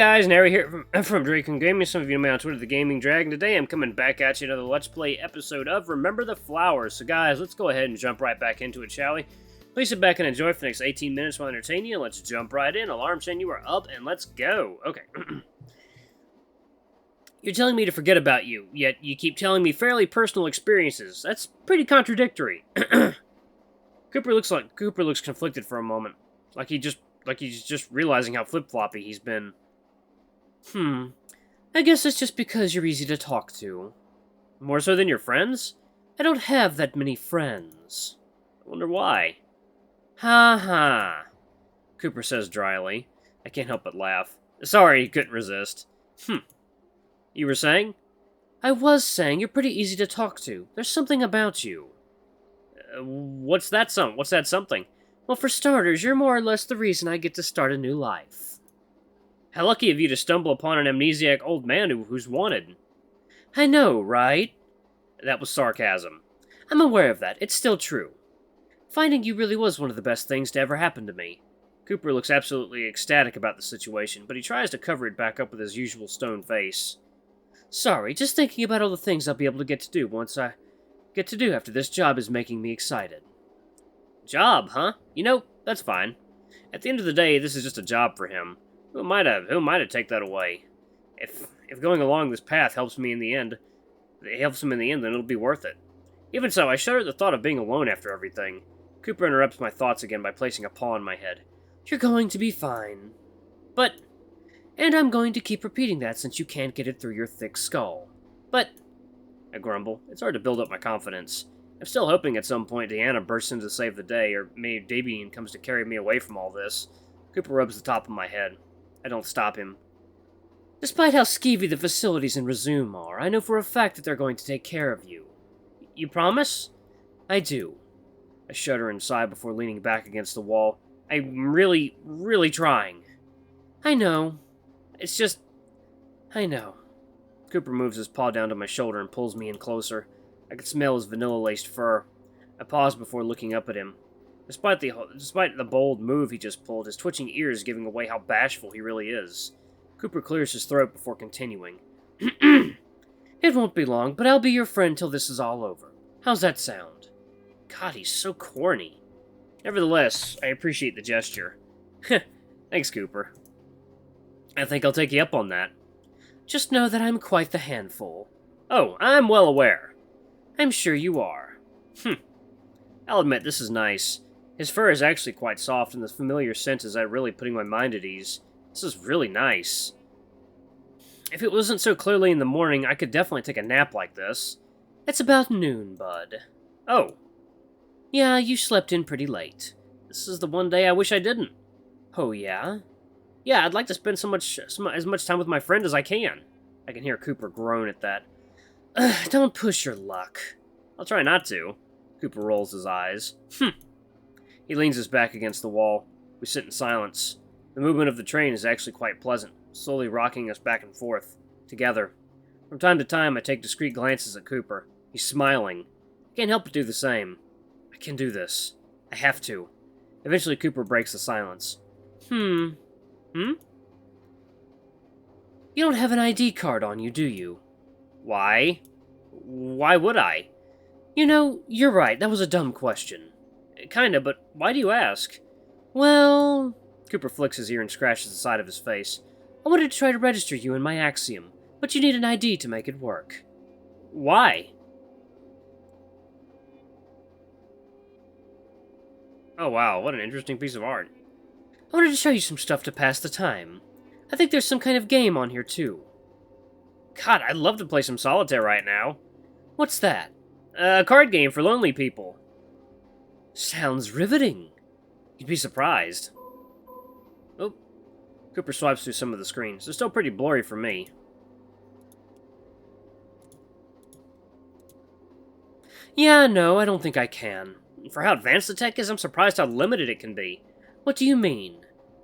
guys, Nary here from Draken Gaming. Some of you know me on Twitter, the Gaming Dragon. Today I'm coming back at you another Let's Play episode of Remember the Flowers. So guys, let's go ahead and jump right back into it, shall we? Please sit back and enjoy for the next 18 minutes while I entertain you. Let's jump right in. Alarm saying you are up and let's go. Okay. You're telling me to forget about you, yet you keep telling me fairly personal experiences. That's pretty contradictory. Cooper looks conflicted for a moment. Like he's just realizing how flip-floppy he's been. I guess it's just because you're easy to talk to. More so than your friends? I don't have that many friends. I wonder why. Ha ha, Cooper says dryly. I can't help but laugh. Sorry, he couldn't resist. You were saying? I was saying you're pretty easy to talk to. There's something about you. What's that something? Well, for starters, you're more or less the reason I get to start a new life. How lucky of you to stumble upon an amnesiac old man who's wanted. I know, right? That was sarcasm. I'm aware of that. It's still true. Finding you really was one of the best things to ever happen to me. Cooper looks absolutely ecstatic about the situation, but he tries to cover it back up with his usual stone face. Sorry, just thinking about all the things I'll be able to get to do after this job is making me excited. Job, huh? You know, that's fine. At the end of the day, this is just a job for him. Who am I to take that away? If going along this path helps him in the end, then it'll be worth it. Even so, I shudder at the thought of being alone after everything. Cooper interrupts my thoughts again by placing a paw on my head. You're going to be fine. But... And I'm going to keep repeating that since you can't get it through your thick skull. But... I grumble. It's hard to build up my confidence. I'm still hoping at some point Deanna bursts in to save the day, or maybe Davian comes to carry me away from all this. Cooper rubs the top of my head. I don't stop him. Despite how skeevy the facilities in Resoom are, I know for a fact that they're going to take care of you. You promise? I do. I shudder and sigh before leaning back against the wall. I'm really, really trying. I know. It's just... I know. Cooper moves his paw down to my shoulder and pulls me in closer. I could smell his vanilla-laced fur. I pause before looking up at him. Despite the bold move he just pulled, his twitching ears giving away how bashful he really is. Cooper clears his throat before continuing. It won't be long, but I'll be your friend till this is all over. How's that sound? God, he's so corny. Nevertheless, I appreciate the gesture. Thanks, Cooper. I think I'll take you up on that. Just know that I'm quite the handful. Oh, I'm well aware. I'm sure you are. I'll admit, this is nice. His fur is actually quite soft, and the familiar scent is really putting my mind at ease. This is really nice. If it wasn't so clearly in the morning, I could definitely take a nap like this. It's about noon, bud. Oh. Yeah, you slept in pretty late. This is the one day I wish I didn't. Oh, yeah? Yeah, I'd like to spend as much time with my friend as I can. I can hear Cooper groan at that. Don't push your luck. I'll try not to. Cooper rolls his eyes. He leans his back against the wall. We sit in silence. The movement of the train is actually quite pleasant, slowly rocking us back and forth, together. From time to time, I take discreet glances at Cooper. He's smiling. I can't help but do the same. I can do this. I have to. Eventually, Cooper breaks the silence. You don't have an ID card on you, do you? Why? Why would I? You know, you're right, that was a dumb question. Kinda, but why do you ask? Well... Cooper flicks his ear and scratches the side of his face. I wanted to try to register you in my axiom, but you need an ID to make it work. Why? Oh wow, what an interesting piece of art. I wanted to show you some stuff to pass the time. I think there's some kind of game on here, too. God, I'd love to play some solitaire right now. What's that? A card game for lonely people. Sounds riveting. You'd be surprised. Oh. Cooper swipes through some of the screens. They're still pretty blurry for me. Yeah, no, I don't think I can. For how advanced the tech is, I'm surprised how limited it can be. What do you mean?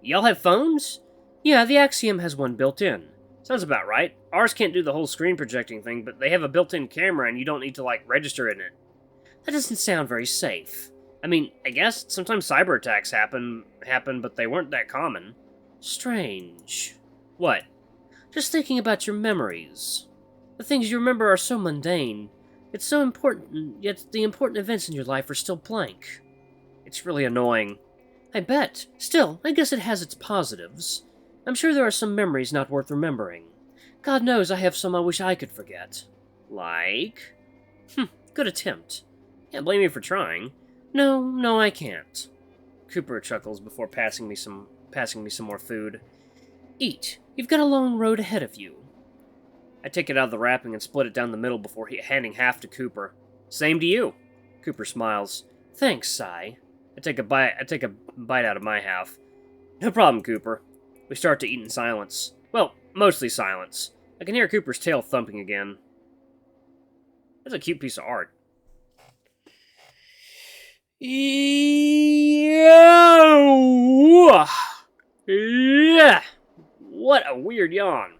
Y'all have phones? Yeah, the Axiom has one built in. Sounds about right. Ours can't do the whole screen projecting thing, but they have a built-in camera and you don't need to, register in it. That doesn't sound very safe. I mean, I guess sometimes cyber attacks happen, but they weren't that common. Strange. What? Just thinking about your memories. The things you remember are so mundane. It's so important, yet the important events in your life are still blank. It's really annoying. I bet. Still, I guess it has its positives. I'm sure there are some memories not worth remembering. God knows I have some I wish I could forget. Like? Good attempt. Can't blame you for trying. No, I can't. Cooper chuckles before passing me some more food. Eat. You've got a long road ahead of you. I take it out of the wrapping and split it down the middle before handing half to Cooper. Same to you. Cooper smiles. Thanks, Cy. I take a bite out of my half. No problem, Cooper. We start to eat in silence. Well, mostly silence. I can hear Cooper's tail thumping again. That's a cute piece of art. Yeah. What a weird yawn.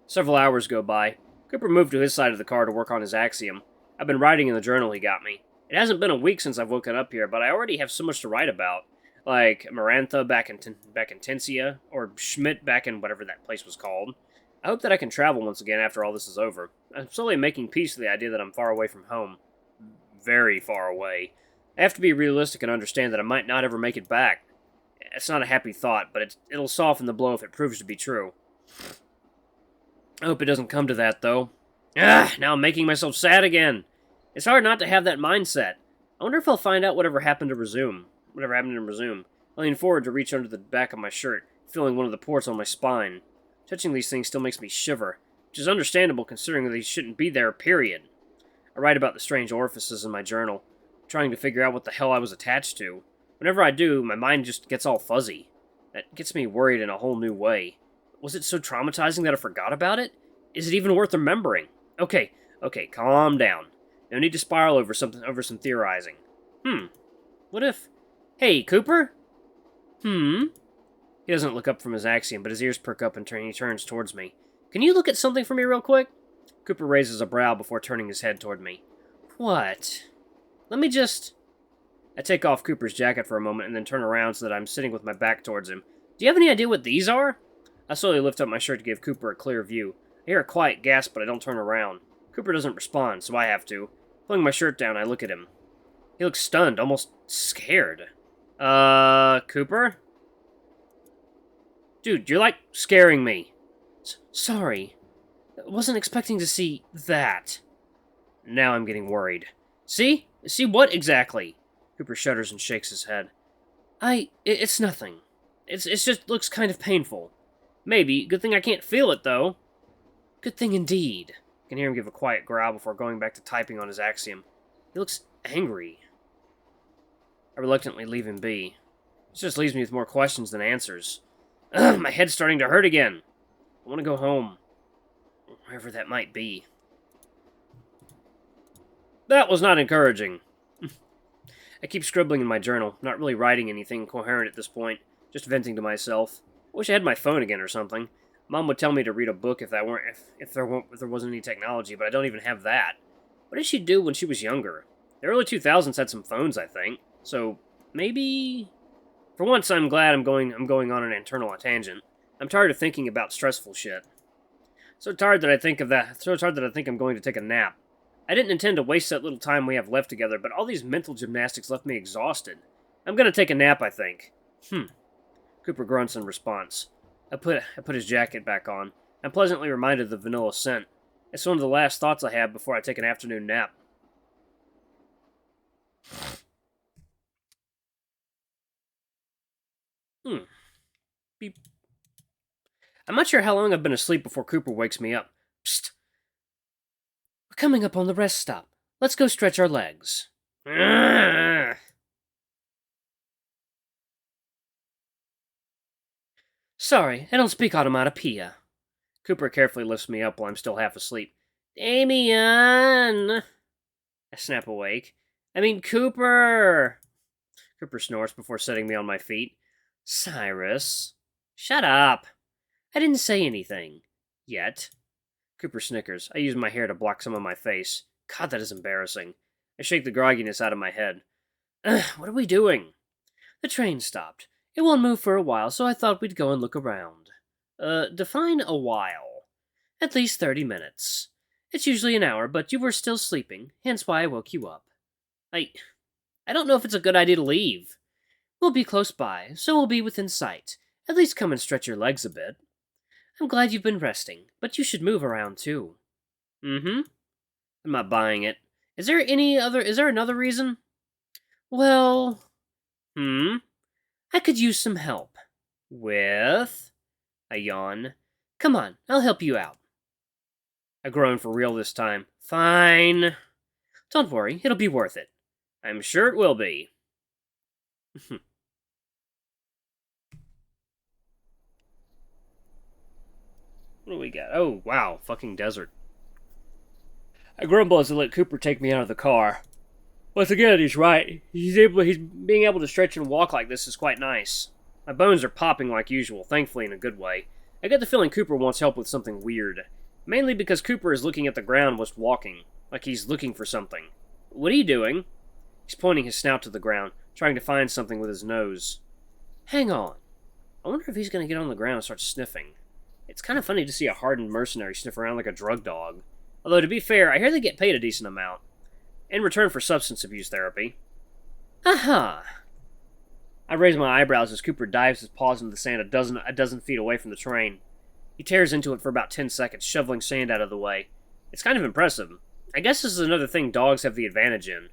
Several hours go by. Cooper moved to his side of the car to work on his axiom. I've been writing in the journal he got me. It hasn't been a week since I've woken up here, but I already have so much to write about. Like Marantha back in Tensia, or Schmidt back in whatever that place was called. I hope that I can travel once again after all this is over. I'm slowly making peace with the idea that I'm far away from home. Very far away. I have to be realistic and understand that I might not ever make it back. It's not a happy thought, but it'll soften the blow if it proves to be true. I hope it doesn't come to that, though. Now I'm making myself sad again. It's hard not to have that mindset. I wonder if I'll find out whatever happened in Resoom. I lean forward to reach under the back of my shirt, feeling one of the ports on my spine. Touching these things still makes me shiver, which is understandable considering that these shouldn't be there, period. I write about the strange orifices in my journal, trying to figure out what the hell I was attached to. Whenever I do, my mind just gets all fuzzy. That gets me worried in a whole new way. Was it so traumatizing that I forgot about it? Is it even worth remembering? Okay, calm down. No need to spiral over some theorizing. What if... Hey, Cooper? He doesn't look up from his axiom, but his ears perk up and he turns towards me. Can you look at something for me real quick? Cooper raises a brow before turning his head toward me. What? Let me just... I take off Cooper's jacket for a moment and then turn around so that I'm sitting with my back towards him. Do you have any idea what these are? I slowly lift up my shirt to give Cooper a clear view. I hear a quiet gasp, but I don't turn around. Cooper doesn't respond, so I have to. Pulling my shirt down, I look at him. He looks stunned, almost scared. Cooper? Dude, you're like scaring me. Sorry. I wasn't expecting to see that. Now I'm getting worried. See? See what exactly? Cooper shudders and shakes his head. It's nothing. It's just looks kind of painful. Maybe. Good thing I can't feel it, though. Good thing indeed. I can hear him give a quiet growl before going back to typing on his axiom. He looks angry. I reluctantly leave him be. This just leaves me with more questions than answers. Ugh, my head's starting to hurt again. I want to go home. Wherever that might be. That was not encouraging. I keep scribbling in my journal, not really writing anything coherent at this point, just venting to myself. I wish I had my phone again or something. Mom would tell me to read a book if there wasn't any technology, but I don't even have that. What did she do when she was younger? The early 2000s had some phones, I think. So maybe. For once, I'm glad I'm going on an internal tangent. I'm tired of thinking about stressful shit. So tired that I think I'm going to take a nap. I didn't intend to waste that little time we have left together, but all these mental gymnastics left me exhausted. I'm gonna take a nap, I think. Cooper grunts in response. I put his jacket back on. I'm pleasantly reminded of the vanilla scent. It's one of the last thoughts I have before I take an afternoon nap. Beep. I'm not sure how long I've been asleep before Cooper wakes me up. Psst. We're coming up on the rest stop. Let's go stretch our legs. Sorry, I don't speak automatopoeia. Cooper carefully lifts me up while I'm still half asleep. Damien! I snap awake. I mean, Cooper! Cooper snorts before setting me on my feet. Cyrus. Shut up. I didn't say anything. Yet. Cooper snickers. I use my hair to block some of my face. God, that is embarrassing. I shake the grogginess out of my head. What are we doing? The train stopped. It won't move for a while, so I thought we'd go and look around. Define a while. At least 30 minutes. It's usually an hour, but you were still sleeping, hence why I woke you up. I... I don't know if it's a good idea to leave. We'll be close by, so we'll be within sight. At least come and stretch your legs a bit. I'm glad you've been resting, but you should move around too. Mm-hmm. I'm not buying it. Is there another reason? Well... I could use some help. With? I yawn. Come on, I'll help you out. I groan for real this time. Fine. Don't worry, it'll be worth it. I'm sure it will be. What do we got? Oh, wow, fucking desert. I grumble as I let Cooper take me out of the car. Once again, he's right. He's being able to stretch and walk like this is quite nice. My bones are popping like usual, thankfully in a good way. I get the feeling Cooper wants help with something weird. Mainly because Cooper is looking at the ground whilst walking, like he's looking for something. What are you doing? He's pointing his snout to the ground, trying to find something with his nose. Hang on. I wonder if he's going to get on the ground and start sniffing. It's kind of funny to see a hardened mercenary sniff around like a drug dog. Although, to be fair, I hear they get paid a decent amount. In return for substance abuse therapy. Aha! I raise my eyebrows as Cooper dives his paws into the sand a dozen feet away from the train. He tears into it for about 10 seconds, shoveling sand out of the way. It's kind of impressive. I guess this is another thing dogs have the advantage in.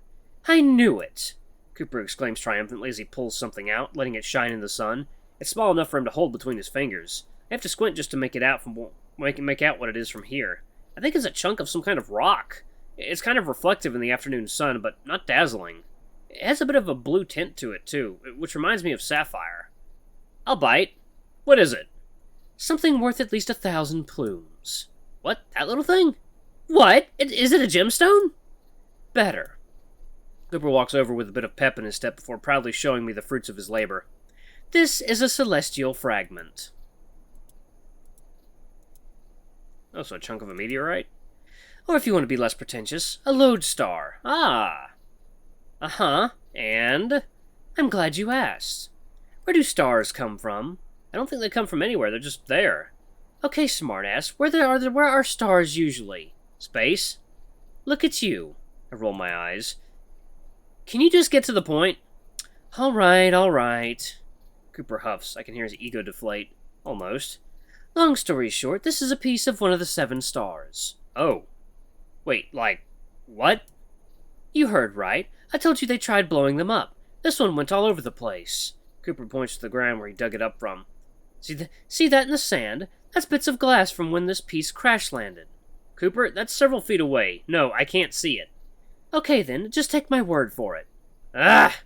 I knew it! Cooper exclaims triumphantly as he pulls something out, letting it shine in the sun. It's small enough for him to hold between his fingers. I have to squint just to make out what it is from here. I think it's a chunk of some kind of rock. It's kind of reflective in the afternoon sun, but not dazzling. It has a bit of a blue tint to it, too, which reminds me of sapphire. I'll bite. What is it? Something worth at least 1,000 plumes. What? That little thing? What? Is it a gemstone? Better. Cooper walks over with a bit of pep in his step before proudly showing me the fruits of his labor. This is a celestial fragment. Oh, so a chunk of a meteorite? Or if you want to be less pretentious, a lodestar. Ah. Uh-huh. And? I'm glad you asked. Where do stars come from? I don't think they come from anywhere, they're just there. Okay, smartass, where are stars usually? Space? Look at you. I roll my eyes. Can you just get to the point? Alright. Cooper huffs. I can hear his ego deflate. Almost. Long story short, this is a piece of one of the 7 stars. Oh. Wait, like, what? You heard right. I told you they tried blowing them up. This one went all over the place. Cooper points to the ground where he dug it up from. See that in the sand? That's bits of glass from when this piece crash-landed. Cooper, that's several feet away. No, I can't see it. Okay then, just take my word for it. Ah!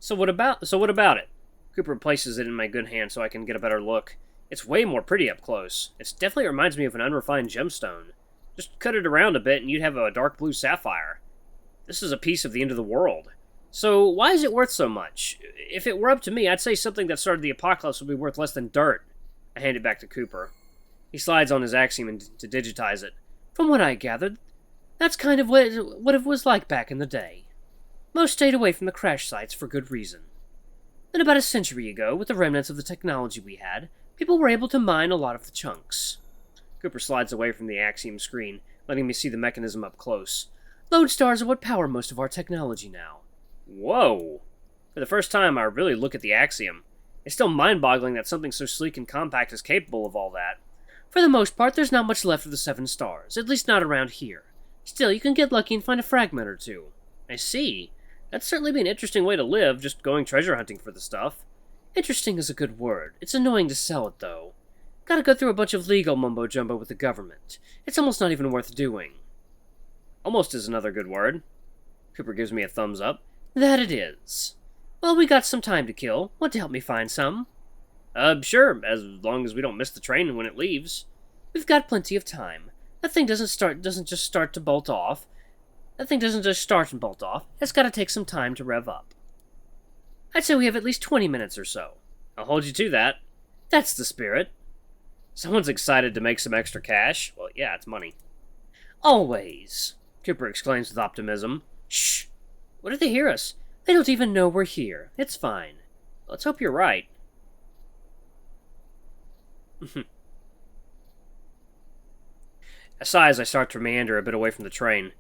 So what about it? Cooper places it in my good hand so I can get a better look. It's way more pretty up close. It definitely reminds me of an unrefined gemstone. Just cut it around a bit and you'd have a dark blue sapphire. This is a piece of the end of the world. So why is it worth so much? If it were up to me, I'd say something that started the apocalypse would be worth less than dirt. I hand it back to Cooper. He slides on his axiom to digitize it. From what I gathered, that's kind of what it was like back in the day. Most stayed away from the crash sites for good reason. Then about a century ago, with the remnants of the technology we had, people were able to mine a lot of the chunks. Cooper slides away from the axiom screen, letting me see the mechanism up close. Lodestars are what power most of our technology now. Whoa! For the first time, I really look at the axiom. It's still mind-boggling that something so sleek and compact is capable of all that. For the most part, there's not much left of the 7 stars, at least not around here. Still, you can get lucky and find a fragment or two. I see. That'd certainly be an interesting way to live, just going treasure hunting for the stuff. Interesting is a good word. It's annoying to sell it, though. Gotta go through a bunch of legal mumbo-jumbo with the government. It's almost not even worth doing. Almost is another good word. Cooper gives me a thumbs up. That it is. Well, we got some time to kill. Want to help me find some? Sure, as long as we don't miss the train when it leaves. We've got plenty of time. That thing doesn't just start and bolt off. It's gotta take some time to rev up. I'd say we have at least 20 minutes or so. I'll hold you to that. That's the spirit. Someone's excited to make some extra cash. Well, yeah, it's money. Always, Cooper exclaims with optimism. Shh! What if they hear us? They don't even know we're here. It's fine. Let's hope you're right. I sigh as I start to meander a bit away from the train.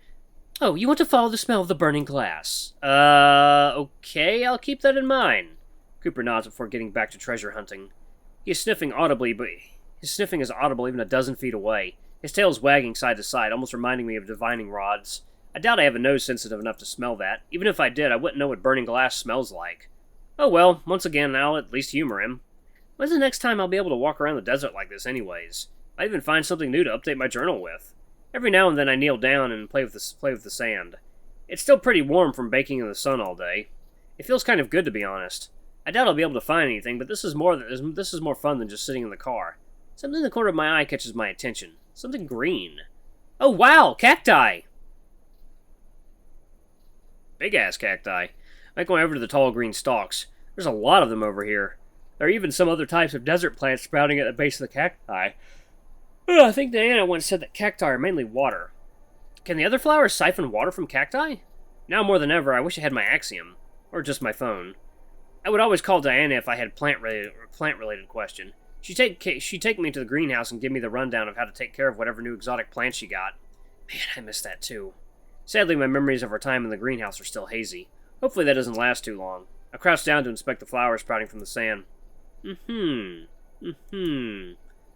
Oh, you want to follow the smell of the burning glass? Okay, I'll keep that in mind. Cooper nods before getting back to treasure hunting. He is sniffing audibly, but his sniffing is audible even a dozen feet away. His tail is wagging side to side, almost reminding me of divining rods. I doubt I have a nose sensitive enough to smell that. Even if I did, I wouldn't know what burning glass smells like. Oh well, once again, I'll at least humor him. When's the next time I'll be able to walk around the desert like this anyways? I even find something new to update my journal with. Every now and then I kneel down and play with the sand. It's still pretty warm from baking in the sun all day. It feels kind of good, to be honest. I doubt I'll be able to find anything, but this is more fun than just sitting in the car. Something in the corner of my eye catches my attention. Something green. Oh wow, cacti! Big-ass cacti. I make my way over to the tall green stalks. There's a lot of them over here. There are even some other types of desert plants sprouting at the base of the cacti. I think Diana once said that cacti are mainly water. Can the other flowers siphon water from cacti? Now more than ever, I wish I had my axiom. Or just my phone. I would always call Diana if I had a plant-related question. She'd take me to the greenhouse and give me the rundown of how to take care of whatever new exotic plant she got. Man, I miss that too. Sadly, my memories of our time in the greenhouse are still hazy. Hopefully that doesn't last too long. I crouch down to inspect the flowers sprouting from the sand. I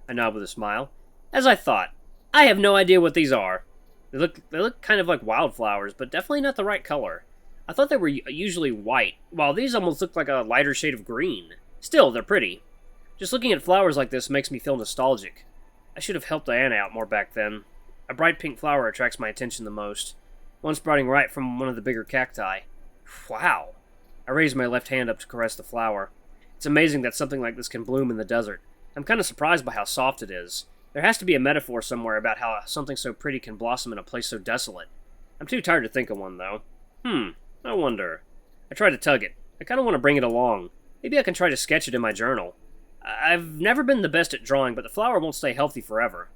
nod with a smile. As I thought. I have no idea what these are. They look kind of like wildflowers, but definitely not the right color. I thought they were usually white, while these almost look like a lighter shade of green. Still, they're pretty. Just looking at flowers like this makes me feel nostalgic. I should have helped Diana out more back then. A bright pink flower attracts my attention the most. One sprouting right from one of the bigger cacti. Wow. I raise my left hand up to caress the flower. It's amazing that something like this can bloom in the desert. I'm kind of surprised by how soft it is. There has to be a metaphor somewhere about how something so pretty can blossom in a place so desolate. I'm too tired to think of one, though. I wonder. I try to tug it. I kind of want to bring it along. Maybe I can try to sketch it in my journal. I've never been the best at drawing, but the flower won't stay healthy forever.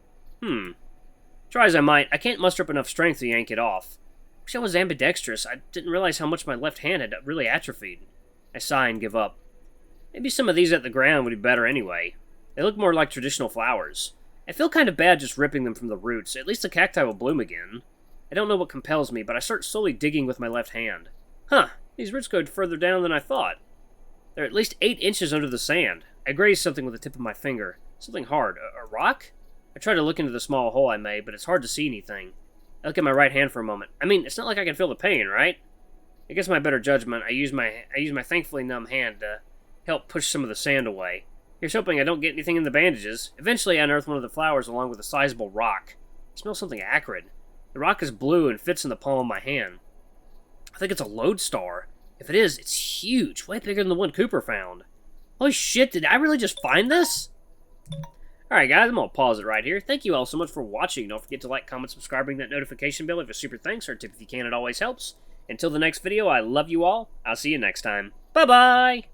Try as I might, I can't muster up enough strength to yank it off. Wish I was ambidextrous. I didn't realize how much my left hand had really atrophied. I sigh and give up. Maybe some of these at the ground would be better anyway. They look more like traditional flowers. I feel kind of bad just ripping them from the roots. At least the cacti will bloom again. I don't know what compels me, but I start slowly digging with my left hand. These roots go further down than I thought. They're at least 8 inches under the sand. I graze something with the tip of my finger. Something hard. A rock? I try to look into the small hole I made, but it's hard to see anything. I look at my right hand for a moment. I mean, it's not like I can feel the pain, right? Against my better judgment, I use my thankfully numb hand to help push some of the sand away. Here's hoping I don't get anything in the bandages. Eventually, I unearth one of the flowers along with a sizable rock. I smell something acrid. The rock is blue and fits in the palm of my hand. I think it's a lodestar. If it is, it's huge, way bigger than the one Cooper found. Holy shit, did I really just find this? Alright guys, I'm going to pause it right here. Thank you all so much for watching. Don't forget to like, comment, subscribe, ring that notification bell if you're super thanks, or a tip if you can, it always helps. Until the next video, I love you all. I'll see you next time. Bye-bye!